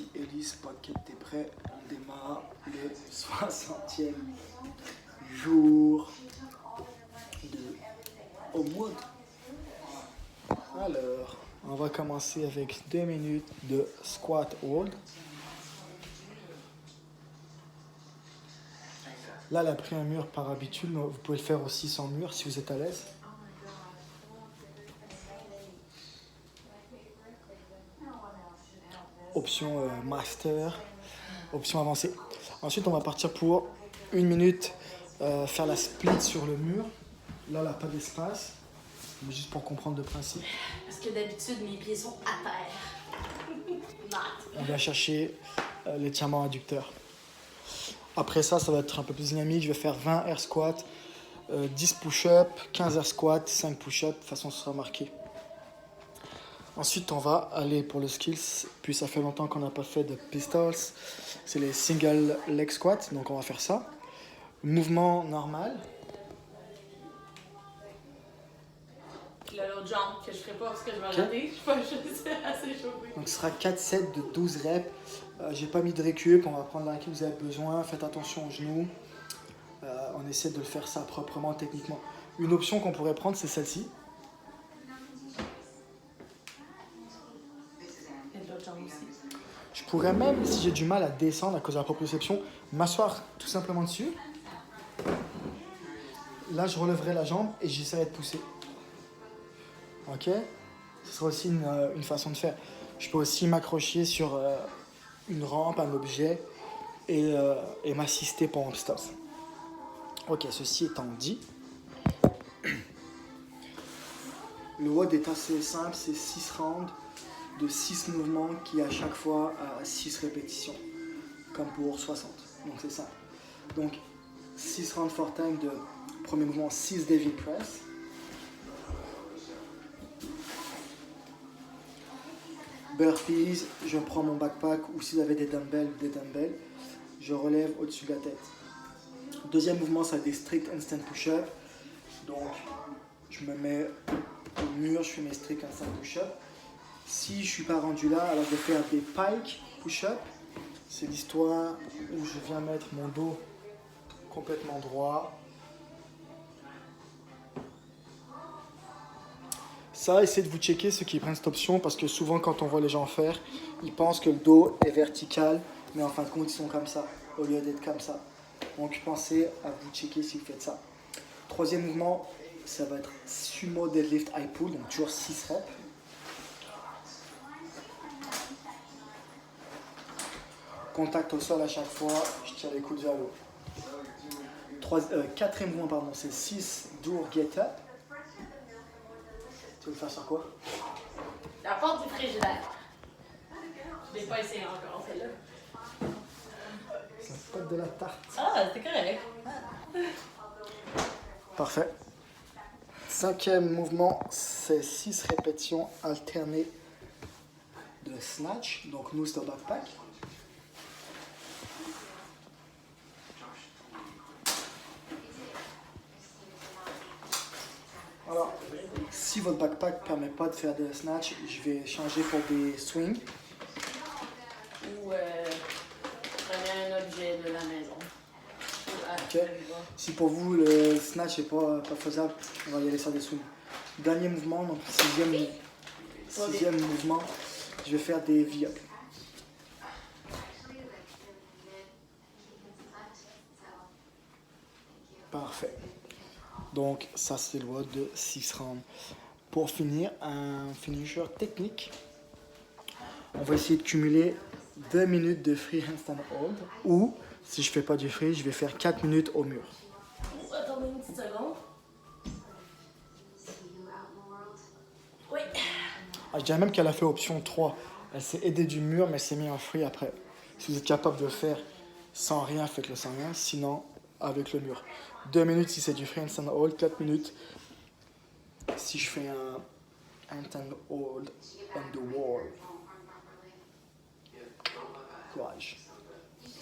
parti. Elise, Pocket, t'es prêt? On démarre le 60e jour de Homewood. Alors, on va commencer avec 2 minutes de squat hold. Là, elle a pris un mur par habitude, mais vous pouvez le faire aussi sans mur si vous êtes à l'aise. Option master, option avancée. Ensuite, on va partir pour 1 minute, faire la split sur le mur. Là, elle n'a pas d'espace, mais juste pour comprendre le principe. Parce que d'habitude, mes pieds sont à terre. On va chercher l'étirement adducteur. Après ça, ça va être un peu plus dynamique. Je vais faire 20 air squats, 10 push-up, 15 air squats, 5 push-up. De toute façon, ce sera marqué. Ensuite, on va aller pour le skills. Puis ça fait longtemps qu'on n'a pas fait de pistols. C'est les single leg squats. Donc on va faire ça. Mouvement normal. Là, l'autre jambe que je ferai pas parce que je vais rater. Je suis pas juste assez chauffée. Donc ce sera 4 sets de 12 reps. J'ai pas mis de récup. On va prendre la récup que vous avez besoin. Faites attention aux genoux. On essaie de le faire ça proprement, techniquement. Une option qu'on pourrait prendre, c'est celle-ci. Je pourrais même, si j'ai du mal à descendre à cause de la proprioception, m'asseoir tout simplement dessus. Là, je relèverai la jambe et j'essaierai de pousser. Ok? Ce sera aussi une façon de faire. Je peux aussi m'accrocher sur une rampe, un objet et m'assister pendant le stop. Ok, ceci étant dit, le WOD est assez simple, c'est 6 rounds de 6 mouvements qui à chaque fois à 6 répétitions, comme pour 60. Donc c'est simple. Donc 6 rounds for time de premier mouvement, 6 David Press. Burpees, je prends mon backpack ou si vous avez des dumbbells, je relève au-dessus de la tête. Deuxième mouvement, ça va être des strict handstand push-up. Donc je me mets au mur, je fais mes strict handstand push-up. Si je ne suis pas rendu là, alors je vais faire des pike push-up. C'est l'histoire où je viens mettre mon dos complètement droit. Ça, essayez de vous checker ceux qui prennent cette option parce que souvent quand on voit les gens faire, ils pensent que le dos est vertical, mais en fin de compte ils sont comme ça, au lieu d'être comme ça. Donc pensez à vous checker si vous faites ça. Troisième mouvement, ça va être sumo deadlift high pull, donc toujours 6 reps. Contact au sol à chaque fois, je tire les coudes vers le haut. Quatrième mouvement, pardon, c'est 6 door get up. Tu veux le faire sur quoi? La porte du frigidaire. Je l'ai pas essayé encore, celle-là. Ça peut être de la tarte. Ah, c'est correct. Parfait. Cinquième mouvement, c'est 6 répétitions alternées de snatch. Donc nous, c'est au backpack. Alors, si votre backpack ne permet pas de faire de snatch, je vais changer pour des swings. Ou prenez un objet de la maison. Ok. Si pour vous le snatch n'est pas faisable, on va y aller sur des swings. Dernier mouvement, donc sixième mouvement, je vais faire des V-up. Parfait. Donc ça c'est le WOD de 6 rounds. Pour finir, un finisher technique. On va essayer de cumuler 2 minutes de free handstand hold. Ou, si je fais pas du free, je vais faire 4 minutes au mur. Attendez une petite seconde. Oui. Je dirais même qu'elle a fait option 3. Elle s'est aidée du mur, mais elle s'est mise en free après. Si vous êtes capable de le faire sans rien, faites-le sans rien. Sinon, avec le mur. 2 minutes si c'est du free handstand hold. 4 minutes si je fais un handstand hold on the wall. Courage.